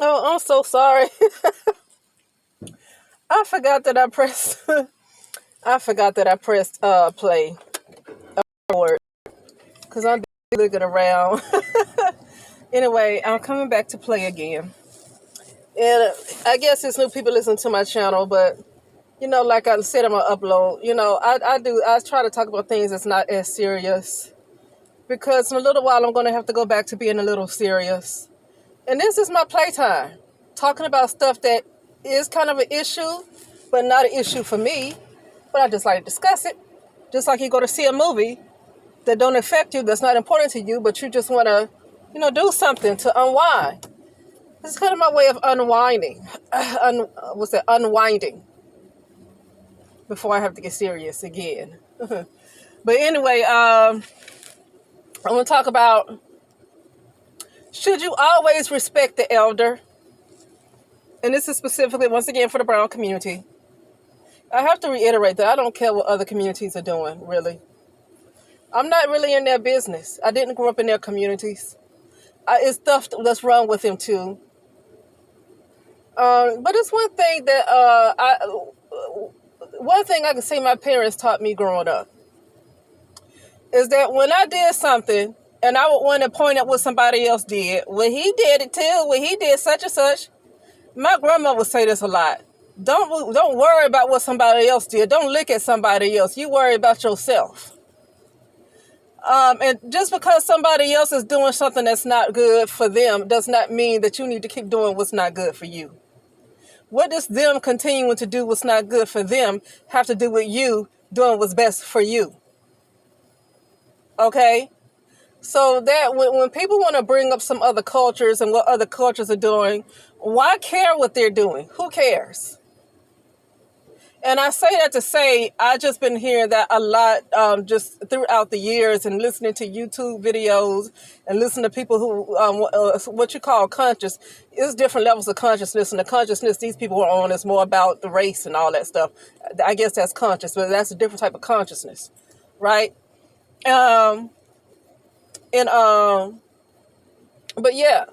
Oh, I'm so sorry. I forgot that I pressed. I forgot that I pressed play forward because I'm looking around. Anyway, I'm coming back to play again, and I guess it's new people listen to my channel, but like I said, I'm gonna upload. I try to talk about things that's not as serious because in a little while I'm gonna have to go back to being a little serious, and this is my playtime, talking about stuff that is kind of an issue, but not an issue for me. But I just like to discuss it. Just like you go to see a movie that don't affect you, that's not important to you, but you just want to, do something to unwind. This is kind of my way of unwinding. Unwinding before I have to get serious again. But anyway, I want to talk about, should you always respect the elder? And this is specifically, once again, for the brown community. I have to reiterate that I don't care what other communities are doing, really. I'm not really in their business. I didn't grow up in their communities. It's stuff that's wrong with them too. But it's one thing that one thing I can say my parents taught me growing up is that when I did something and I would want to point out what somebody else did, well, he did it too. Well, he did such and such. My grandma would say this a lot. Don't worry about what somebody else did. Don't look at somebody else. You worry about yourself. And just because somebody else is doing something that's not good for them does not mean that you need to keep doing what's not good for you. What does them continuing to do what's not good for them have to do with you doing what's best for you? Okay? So that when people want to bring up some other cultures and what other cultures are doing, why care what they're doing? Who cares? And I say that to say, I just been hearing that a lot just throughout the years and listening to YouTube videos and listening to people who, what you call conscious, is different levels of consciousness. And the consciousness these people are on is more about the race and all that stuff. I guess that's conscious, but that's a different type of consciousness, right? Um, and But yeah,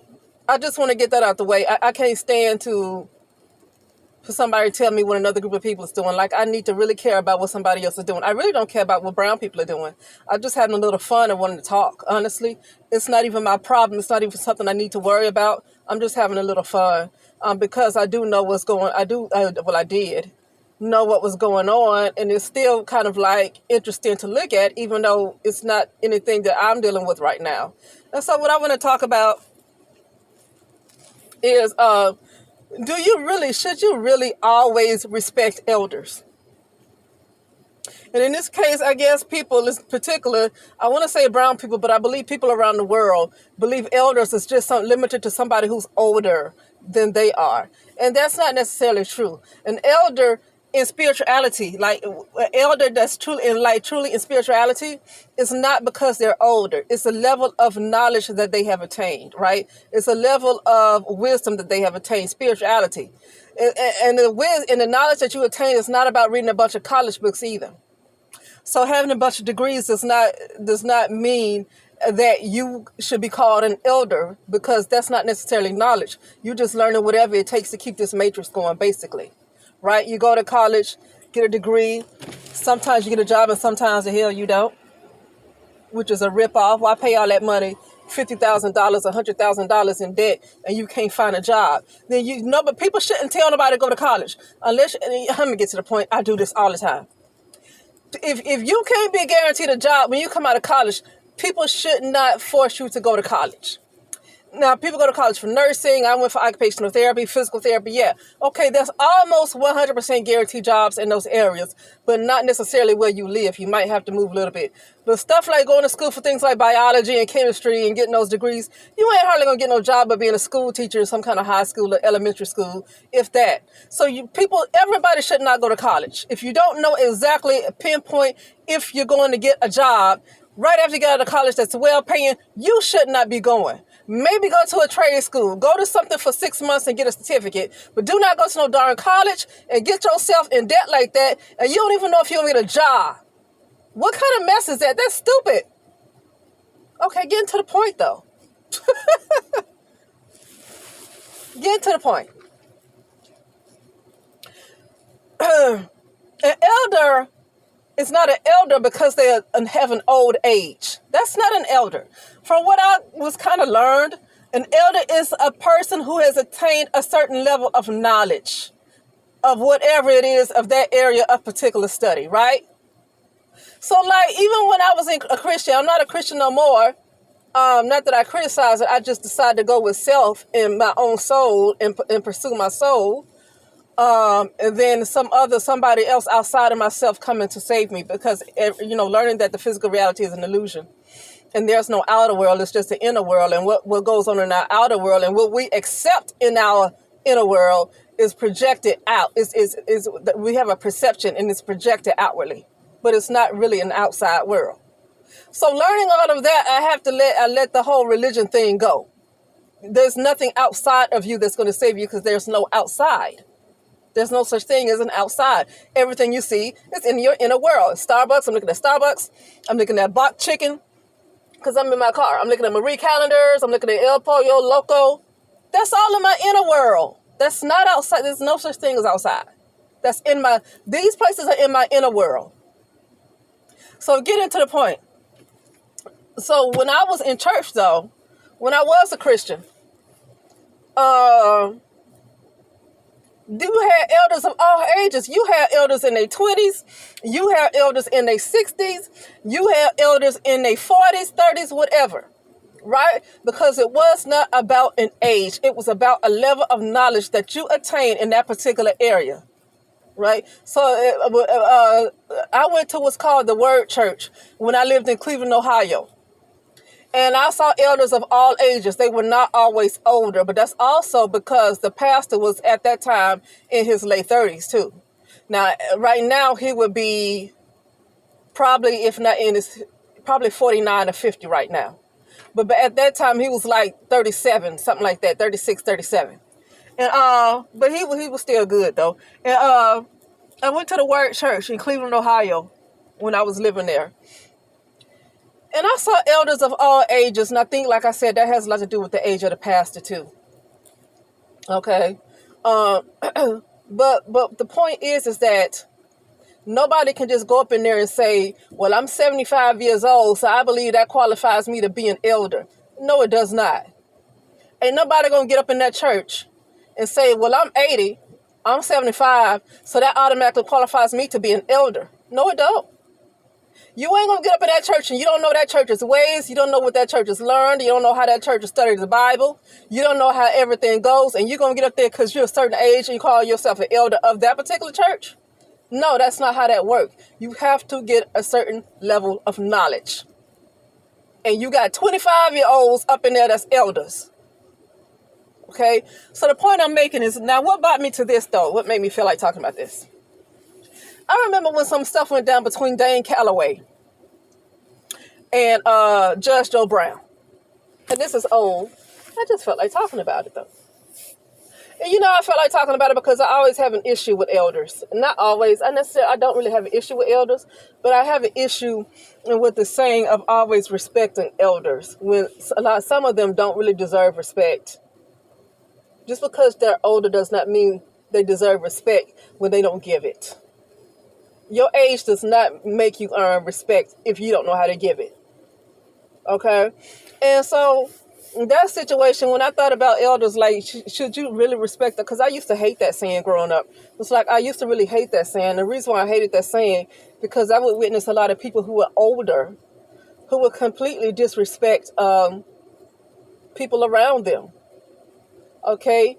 I just want to get that out the way. I can't stand for somebody to tell me what another group of people is doing. Like, I need to really care about what somebody else is doing. I really don't care about what brown people are doing. I'm just having a little fun and wanting to talk. Honestly, it's not even my problem. It's not even something I need to worry about. I'm just having a little fun because I do know what's going. I did know what was going on, and it's still kind of like interesting to look at, even though it's not anything that I'm dealing with right now. And so, what I want to talk about is. Should you really always respect elders? And in this case, I guess people in particular, I want to say brown people, but I believe people around the world believe elders is just limited to somebody who's older than they are. And that's not necessarily true. An elder in spirituality, like an elder that's truly in spirituality, is not because they're older. It's a level of knowledge that they have attained, right? It's a level of wisdom that they have attained, spirituality. And the knowledge that you attain is not about reading a bunch of college books either. So having a bunch of degrees does not mean that you should be called an elder, because that's not necessarily knowledge. You're just learning whatever it takes to keep this matrix going, basically. Right? You go to college, get a degree. Sometimes you get a job and sometimes the hell you don't, which is a ripoff. Why pay all that money, $50,000, $100,000 in debt, and you can't find a job? Then but people shouldn't tell nobody to go to college unless. Let me get to the point. I do this all the time. If you can't be guaranteed a job when you come out of college, people should not force you to go to college. Now, people go to college for nursing. I went for occupational therapy, physical therapy. Yeah. Okay, there's almost 100% guaranteed jobs in those areas, but not necessarily where you live. You might have to move a little bit. But stuff like going to school for things like biology and chemistry and getting those degrees, you ain't hardly going to get no job but being a school teacher in some kind of high school or elementary school, if that. So everybody should not go to college. If you don't know exactly, pinpoint if you're going to get a job right after you get out of college that's well paying, you should not be going. Maybe go to a trade school. Go to something for 6 months and get a certificate. But do not go to no darn college and get yourself in debt like that, and you don't even know if you're going to get a job. What kind of mess is that? That's stupid. Okay, getting to the point, though. Get to the point. An elder is not an elder because they have an old age. That's not an elder. From what I was kind of learned, an elder is a person who has attained a certain level of knowledge of whatever it is of that area of particular study, right? So like even when I was a Christian, I'm not a Christian no more. Not that I criticize it, I just decided to go with self in my own soul and pursue my soul. And then somebody else outside of myself coming to save me because, learning that the physical reality is an illusion and there's no outer world, it's just the inner world. And what goes on in our outer world and what we accept in our inner world is projected out. We have a perception and it's projected outwardly, but it's not really an outside world. So learning all of that, I let the whole religion thing go. There's nothing outside of you that's going to save you because there's no outside. There's no such thing as an outside. Everything you see is in your inner world. Starbucks, I'm looking at Starbucks. I'm looking at Bach Chicken because I'm in my car. I'm looking at Marie Callender's. I'm looking at El Pollo Loco. That's all in my inner world. That's not outside. There's no such thing as outside. These places are in my inner world. So getting to the point. So when I was in church though, when I was a Christian, you had elders of all ages. You had elders in their 20s. You had elders in their 60s. You had elders in their 40s, 30s, whatever. Right? Because it was not about an age. It was about a level of knowledge that you attain in that particular area. Right? So I went to what's called the Word Church when I lived in Cleveland, Ohio. And I saw elders of all ages. They were not always older, but that's also because the pastor was at that time in his late 30s too. Now, right now he would be probably, if not in his, probably 49 or 50 right now. But at that time he was like 37, something like that, 36, 37. And but he was still good though. And I went to the Word Church in Cleveland, Ohio when I was living there. And I saw elders of all ages, and I think, like I said, that has a lot to do with the age of the pastor too. Okay, but the point is that nobody can just go up in there and say, "Well, I'm 75 years old, so I believe that qualifies me to be an elder." No, it does not. Ain't nobody gonna get up in that church and say, "Well, I'm 80, I'm 75, so that automatically qualifies me to be an elder." No, it don't. You ain't going to get up in that church and you don't know that church's ways. You don't know what that church has learned. You don't know how that church has studied the Bible. You don't know how everything goes. And you're going to get up there because you're a certain age and you call yourself an elder of that particular church. No, that's not how that works. You have to get a certain level of knowledge. And you got 25-year-olds up in there that's elders. Okay? So the point I'm making is, now what brought me to this though? What made me feel like talking about this? I remember when some stuff went down between Dane Calloway and Judge Joe Brown. And this is old. I just felt like talking about it, though. And I felt like talking about it because I always have an issue with elders. Not always. I don't really have an issue with elders, but I have an issue with the saying of always respecting elders when some of them don't really deserve respect. Just because they're older does not mean they deserve respect when they don't give it. Your age does not make you earn respect if you don't know how to give it. Okay? And so, in that situation, when I thought about elders, like, should you really respect them? Because I used to hate that saying growing up. It's like I used to really hate that saying. The reason why I hated that saying, because I would witness a lot of people who were older, who would completely disrespect people around them. Okay?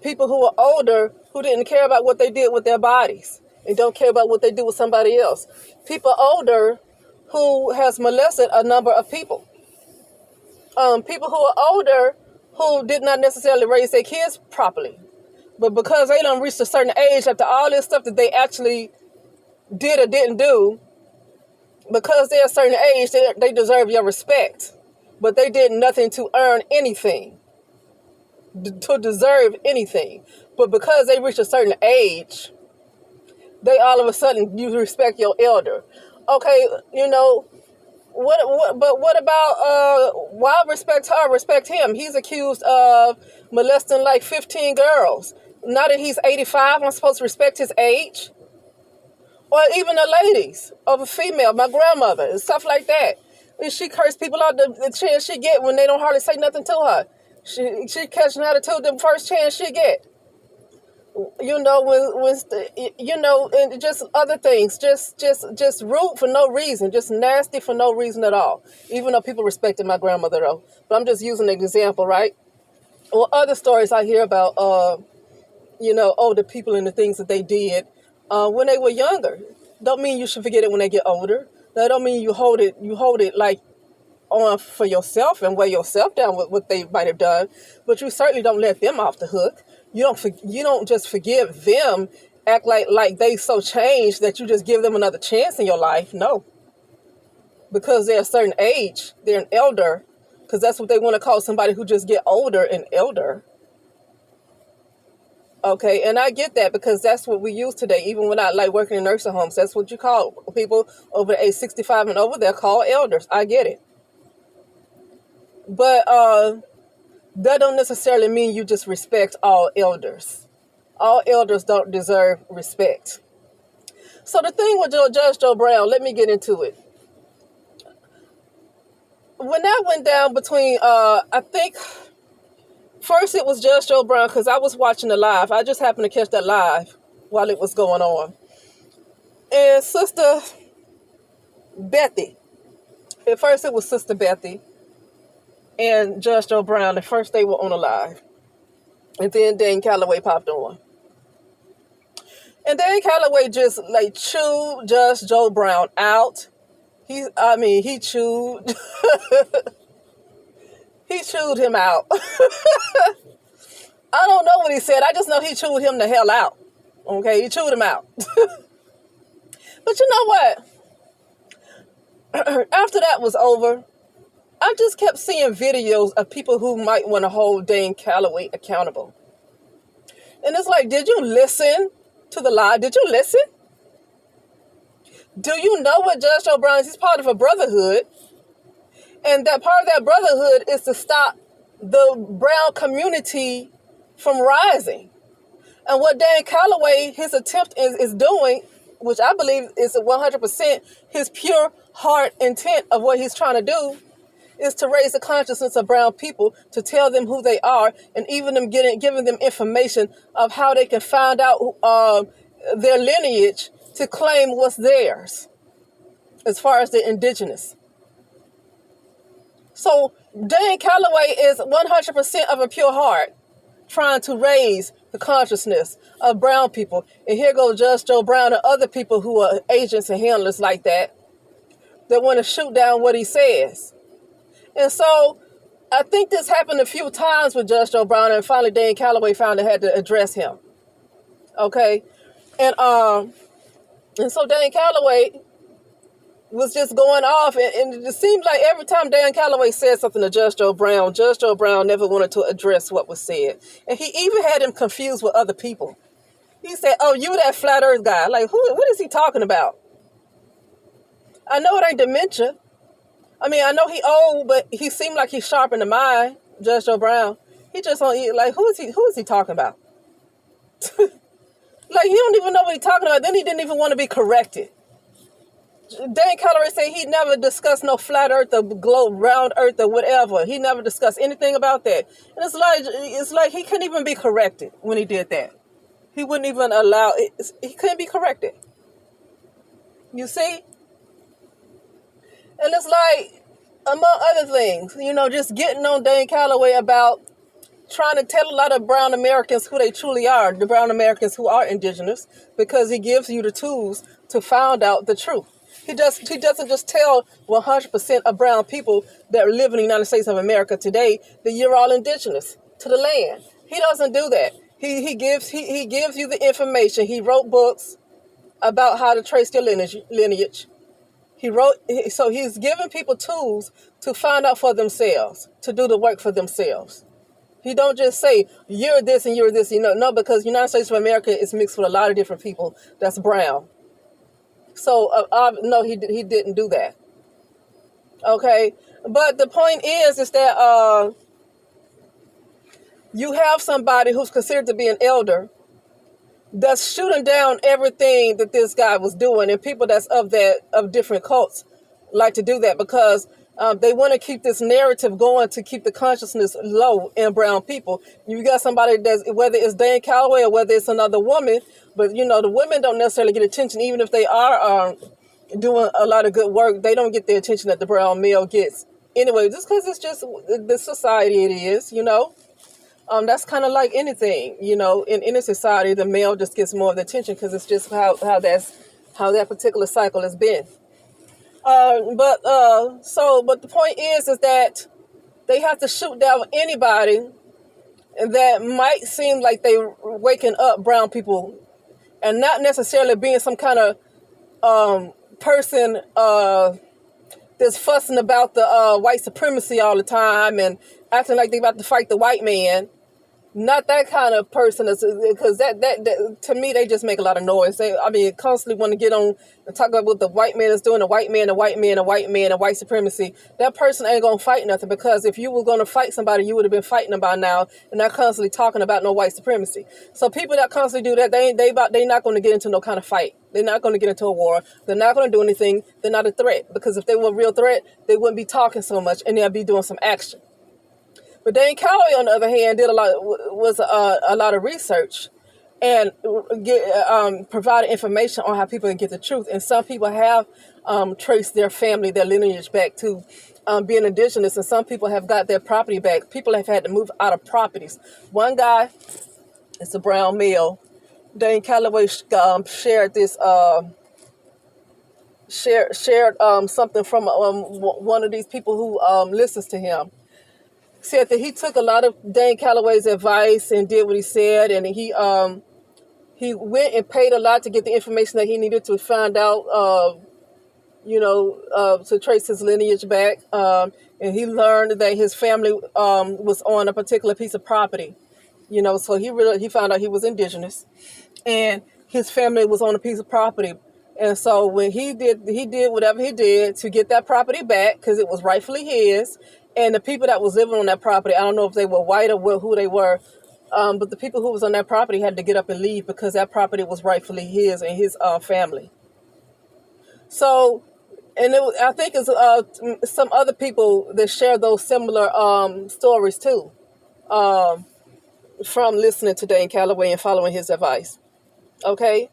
People who were older, who didn't care about what they did with their bodies. And don't care about what they do with somebody else. People older who has molested a number of people. People who are older who did not necessarily raise their kids properly. But because they don't reach a certain age after all this stuff that they actually did or didn't do, because they're a certain age, they deserve your respect. But they did nothing to earn anything, to deserve anything. But because they reach a certain age, they all of a sudden, you respect your elder. Okay, But what about why respect her? Respect him. He's accused of molesting like 15 girls. Now that he's 85, I'm supposed to respect his age, or even the ladies of a female, my grandmother, and stuff like that. And she cursed people out the chance she get when they don't hardly say nothing to her. She catching attitude the first chance she get. You know, and just other things, just rude for no reason, just nasty for no reason at all. Even though people respected my grandmother though, but I'm just using an example, right? Or other stories I hear about, older people and the things that they did when they were younger. Don't mean you should forget it when they get older. That don't mean you hold it like on for yourself and weigh yourself down with what they might have done, but you certainly don't let them off the hook. You don't just forgive them, act like they so changed that you just give them another chance in your life. No, because they're a certain age, they're an elder, because that's what they want to call somebody who just get older, an elder. Okay, and I get that because that's what we use today. Even when I like working in nursing homes, that's what you call people over age 65 and over. They're called elders. I get it. But that don't necessarily mean you just respect all elders. All elders don't deserve respect. So the thing with Judge Joe Brown, let me get into it. When that went down between, I think, first it was Judge Joe Brown because I was watching the live. I just happened to catch that live while it was going on. And Sister Bethy. At first it was Sister Bethy and Judge Joe Brown. At first they were on a live. And then Dane Calloway popped on. And Dane Calloway just like chewed Judge Joe Brown out. He chewed he chewed him out. I don't know what he said. I just know he chewed him the hell out. Okay, he chewed him out. But you know what? After that was over, I just kept seeing videos of people who might want to hold Dane Calloway accountable. And it's like, did you listen to the lie? Did you listen? Do you know what Judge Joe Brown is? He's part of a brotherhood. And that part of that brotherhood is to stop the brown community from rising. And what Dan Calloway, his attempt is doing, which I believe is 100% his pure heart intent of what he's trying to do, is to raise the consciousness of brown people, to tell them who they are, and even them giving them information of how they can find out their lineage to claim what's theirs, as far as the indigenous. So Dan Calloway is 100% of a pure heart, trying to raise the consciousness of brown people. And here goes Judge Joe Brown and other people who are agents and handlers like that want to shoot down what he says. And so I think this happened a few times with Judge Joe Brown, and finally Dan Calloway found it had to address him. Okay? And so Dan Calloway was just going off, and it seemed like every time Dan Calloway said something to Judge Joe Brown never wanted to address what was said. And he even had him confused with other people. He said, "Oh, you that flat earth guy." Like, what is he talking about? I know it ain't dementia. I mean, I know he old, but he seemed like he's sharp in the mind, Judge Joe Brown. He just like, who is he talking about? Like, he don't even know what he's talking about. Then he didn't even want to be corrected. Dan Calloway said he never discussed no flat earth or globe, round earth or whatever. He never discussed anything about that. And it's like he couldn't even be corrected when he did that. He wouldn't even allow it. He couldn't be corrected. You see? And it's like, among other things, just getting on Dan Calloway about trying to tell a lot of brown Americans who they truly are, the brown Americans who are indigenous, because he gives you the tools to find out the truth. He doesn't just tell 100% of brown people that live in the United States of America today that you're all indigenous to the land. He doesn't do that. He gives you the information. He wrote books about how to trace their lineage. So he's giving people tools to find out for themselves, to do the work for themselves. He don't just say, you're this and you're this. No, because the United States of America is mixed with a lot of different people that's brown. So, no, he didn't do that. Okay, but the point is that you have somebody who's considered to be an elder that's shooting down everything that this guy was doing, and people that's of different cults like to do that because they want to keep this narrative going to keep the consciousness low in brown people. You got somebody that's, whether it's Dan Calloway or whether it's another woman, but the women don't necessarily get attention, even if they are doing a lot of good work. They don't get the attention that the brown male gets anyway, just because it's just the society it is. That's kind of like anything, in any society, the male just gets more of the attention because it's just how that particular cycle has been. But the point is that they have to shoot down anybody that might seem like they waking up brown people, and not necessarily being some kind of person that's fussing about the white supremacy all the time and acting like they about to fight the white man. Not that kind of person, because that to me, they just make a lot of noise. Constantly want to get on and talk about what the white man is doing, the white man, and white supremacy. That person ain't gonna fight nothing, because if you were gonna fight somebody, you would have been fighting them by now, and not constantly talking about no white supremacy. So people that constantly do that, they not gonna get into no kind of fight. They're not gonna get into a war. They're not gonna do anything. They're not a threat, because if they were a real threat, they wouldn't be talking so much, and they'll be doing some action. But Dan Calloway, on the other hand, did a lot of research and provided information on how people can get the truth. And some people have traced their family, their lineage back to being indigenous, and some people have got their property back. People have had to move out of properties. One guy, it's a brown male. Dan Calloway shared this. Shared something from one of these people who listens to him. Said that he took a lot of Dan Calloway's advice and did what he said, and he went and paid a lot to get the information that he needed to find out, to trace his lineage back. And he learned that his family was on a particular piece of property, so he found out he was indigenous, and his family was on a piece of property. And so when he did whatever he did to get that property back, because it was rightfully his. And the people that was living on that property, I don't know if they were white or who they were, but the people who was on that property had to get up and leave because that property was rightfully his and his family. So, and I think it's some other people that share those similar stories too, from listening to Dan Calloway and following his advice. Okay?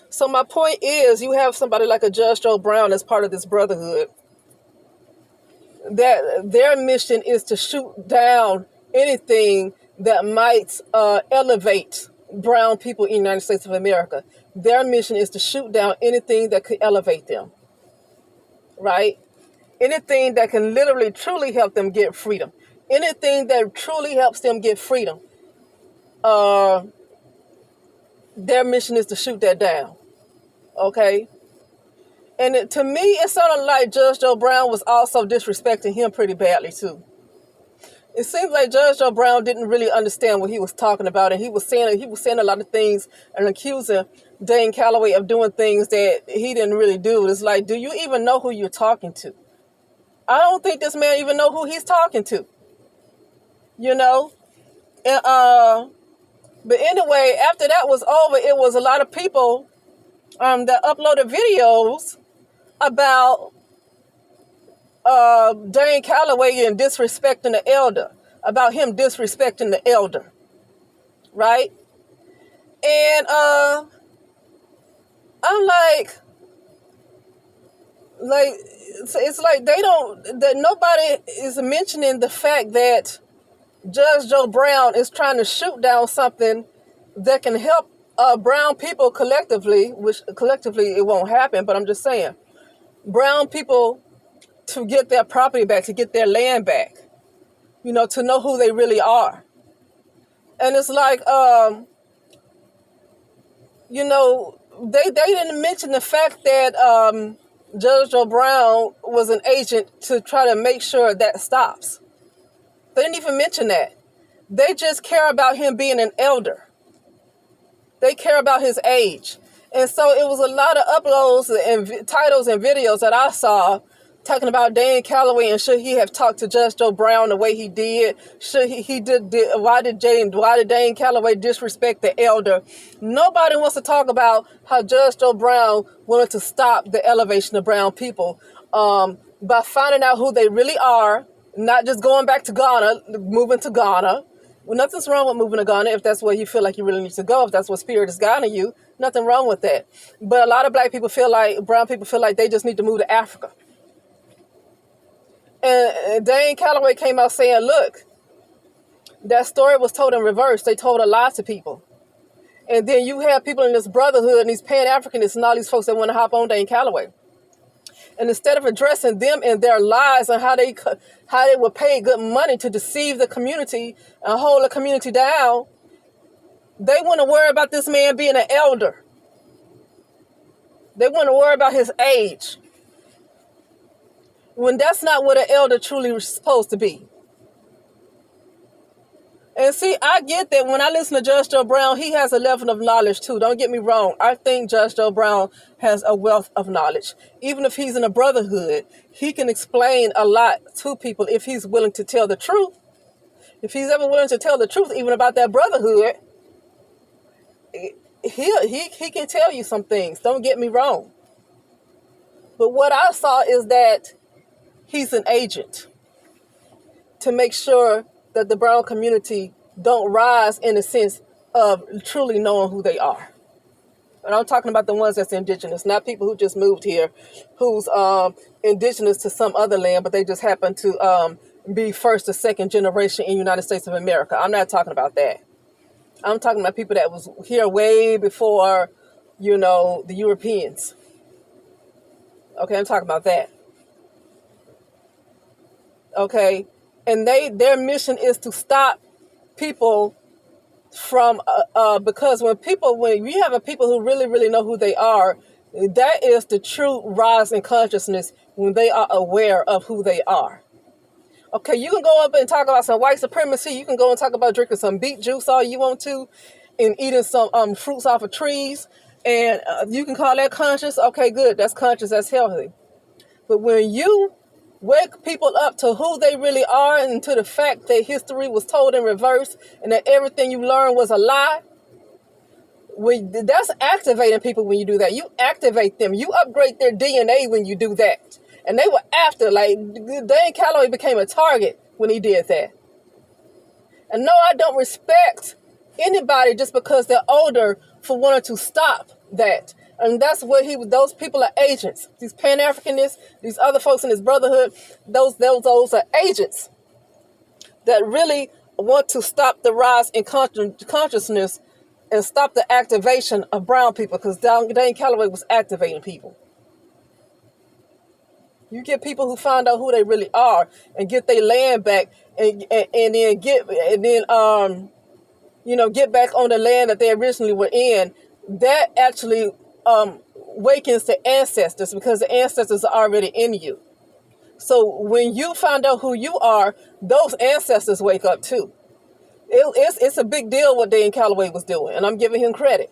So my point is, you have somebody like a Judge Joe Brown as part of this brotherhood, that their mission is to shoot down anything that might elevate brown people in the United States of America. Their mission is to shoot down anything that could elevate them, right? Anything that can literally, truly help them get freedom. Anything that truly helps them get freedom. Their mission is to shoot that down, okay? And to me, it sounded like Judge Joe Brown was also disrespecting him pretty badly, too. It seems like Judge Joe Brown didn't really understand what he was talking about, and he was saying a lot of things and accusing Dan Calloway of doing things that he didn't really do. It's like, do you even know who you're talking to? I don't think this man even know who he's talking to. And, but anyway, after that was over, it was a lot of people that uploaded videos about Dan Calloway and disrespecting the elder, about him disrespecting the elder, right? And I'm like it's like nobody is mentioning the fact that Judge Joe Brown is trying to shoot down something that can help brown people collectively, which collectively it won't happen, but I'm just saying, brown people to get their property back, to get their land back, to know who they really are. And it's like, they didn't mention the fact that Judge Joe Brown was an agent to try to make sure that stops. They didn't even mention that. They just care about him being an elder. They care about his age. And so it was a lot of uploads and titles and videos that I saw talking about Dan Calloway and should he have talked to Judge Joe Brown the way he did? Should he did why did Dan Calloway disrespect the elder? Nobody wants to talk about how Judge Joe Brown wanted to stop the elevation of brown people by finding out who they really are, not just going back to Ghana, moving to Ghana. Well, nothing's wrong with moving to Ghana if that's where you feel like you really need to go, if that's what spirit is guiding you. Nothing wrong with that. But a lot of brown people feel like they just need to move to Africa. And Dan Calloway came out saying, look, that story was told in reverse. They told a lie to people. And then you have people in this brotherhood and these Pan-Africanists and all these folks that want to hop on Dan Calloway. And instead of addressing them and their lies and how they were paid good money to deceive the community and hold the community down, they want to worry about this man being an elder. They want to worry about his age, when that's not what an elder truly is supposed to be. And see, I get that when I listen to Judge Joe Brown, he has a level of knowledge too. Don't get me wrong. I think Judge Joe Brown has a wealth of knowledge. Even if he's in a brotherhood, he can explain a lot to people if he's willing to tell the truth. If he's ever willing to tell the truth, even about that brotherhood, he can tell you some things. Don't get me wrong. But what I saw is that he's an agent to make sure that the brown community don't rise in the sense of truly knowing who they are. And I'm talking about the ones that's indigenous, not people who just moved here, who's indigenous to some other land, but they just happen to be first or second generation in the United States of America. I'm not talking about that. I'm talking about people that was here way before, the Europeans. Okay, I'm talking about that. Okay, and their mission is to stop people from because when you have a people who really, really know who they are, that is the true rise in consciousness when they are aware of who they are. Okay, you can go up and talk about some white supremacy. You can go and talk about drinking some beet juice all you want to and eating some fruits off of trees. And you can call that conscious. Okay, good. That's conscious. That's healthy. But when you wake people up to who they really are and to the fact that history was told in reverse and that everything you learned was a lie, that's activating people when you do that. You activate them. You upgrade their DNA when you do that. And they were after, Dan Calloway became a target when he did that. And no, I don't respect anybody just because they're older for wanting to stop that. And that's what those people are agents. These Pan-Africanists, these other folks in this brotherhood, those are agents that really want to stop the rise in consciousness and stop the activation of brown people, because Dan Calloway was activating people. You get people who find out who they really are and get their land back and then get back on the land that they originally were in. That actually wakens the ancestors, because the ancestors are already in you. So when you find out who you are, those ancestors wake up too. It's a big deal what Dan Calloway was doing, and I'm giving him credit.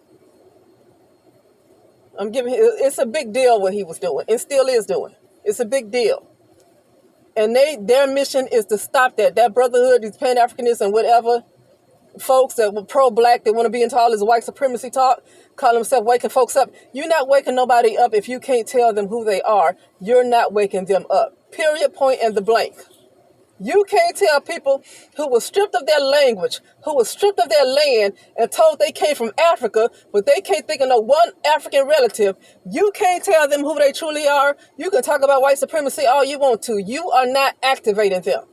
It's a big deal what he was doing and still is doing. It's a big deal. And their mission is to stop that. That brotherhood, these Pan-Africanists and whatever, folks that were pro-black, they want to be into all this white supremacy talk, call themselves waking folks up. You're not waking nobody up if you can't tell them who they are. You're not waking them up. Period, point, and the blank. You can't tell people who were stripped of their language, who were stripped of their land and told they came from Africa, but they can't think of no one African relative. You can't tell them who they truly are. You can talk about white supremacy all you want to. You are not activating them.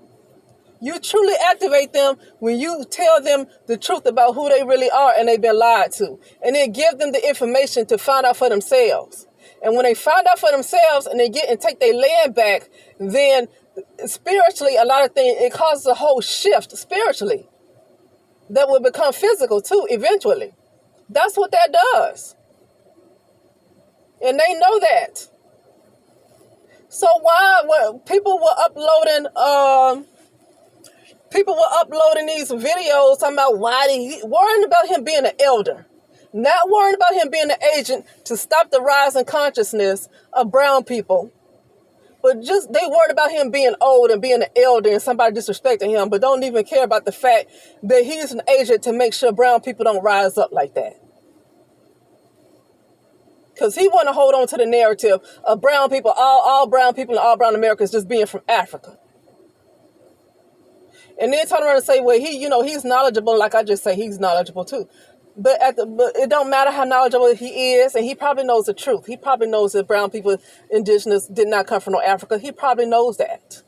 You truly activate them when you tell them the truth about who they really are and they've been lied to. And then give them the information to find out for themselves. And when they find out for themselves and they get and take their land back, then spiritually, a lot of things, it causes a whole shift spiritually that will become physical too eventually. That's what that does. And they know that. So when people were uploading these videos talking about worrying about him being an elder, not worrying about him being an agent to stop the rise in consciousness of brown people. But just they worried about him being old and being an elder and somebody disrespecting him, but don't even care about the fact that he's an agent to make sure brown people don't rise up like that. Because he want to hold on to the narrative of brown people, all brown people and all brown Americans just being from Africa. And then turn around and say, well, he's knowledgeable. Like I just say, he's knowledgeable too. But it don't matter how knowledgeable he is, and he probably knows the truth. He probably knows that brown people, indigenous, did not come from no Africa. He probably knows that.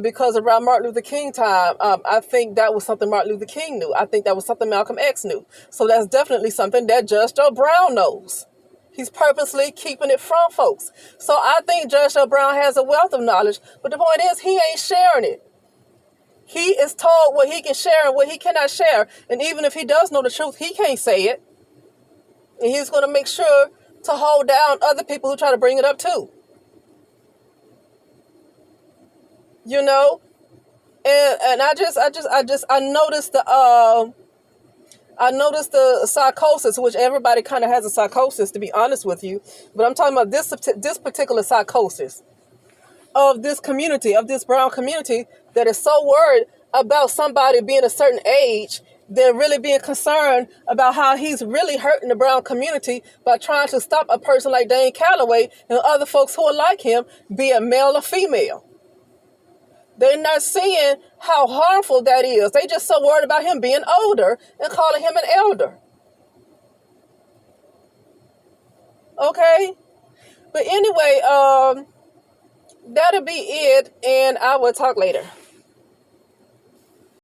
Because around Martin Luther King time, I think that was something Martin Luther King knew. I think that was something Malcolm X knew. So that's definitely something that Judge Joe Brown knows. He's purposely keeping it from folks. So I think Judge Joe Brown has a wealth of knowledge, but the point is he ain't sharing it. He is told what he can share and what he cannot share. And even if he does know the truth, he can't say it. And he's going to make sure to hold down other people who try to bring it up too. You know? And I noticed the psychosis, which everybody kind of has a psychosis, to be honest with you. But I'm talking about this particular psychosis of this community, of this brown community, that is so worried about somebody being a certain age, they're really being concerned about how he's really hurting the brown community by trying to stop a person like Dane Calloway and other folks who are like him, be it male or female. They're not seeing how harmful that is. They just so worried about him being older and calling him an elder. Okay? But anyway, that'll be it, and I will talk later.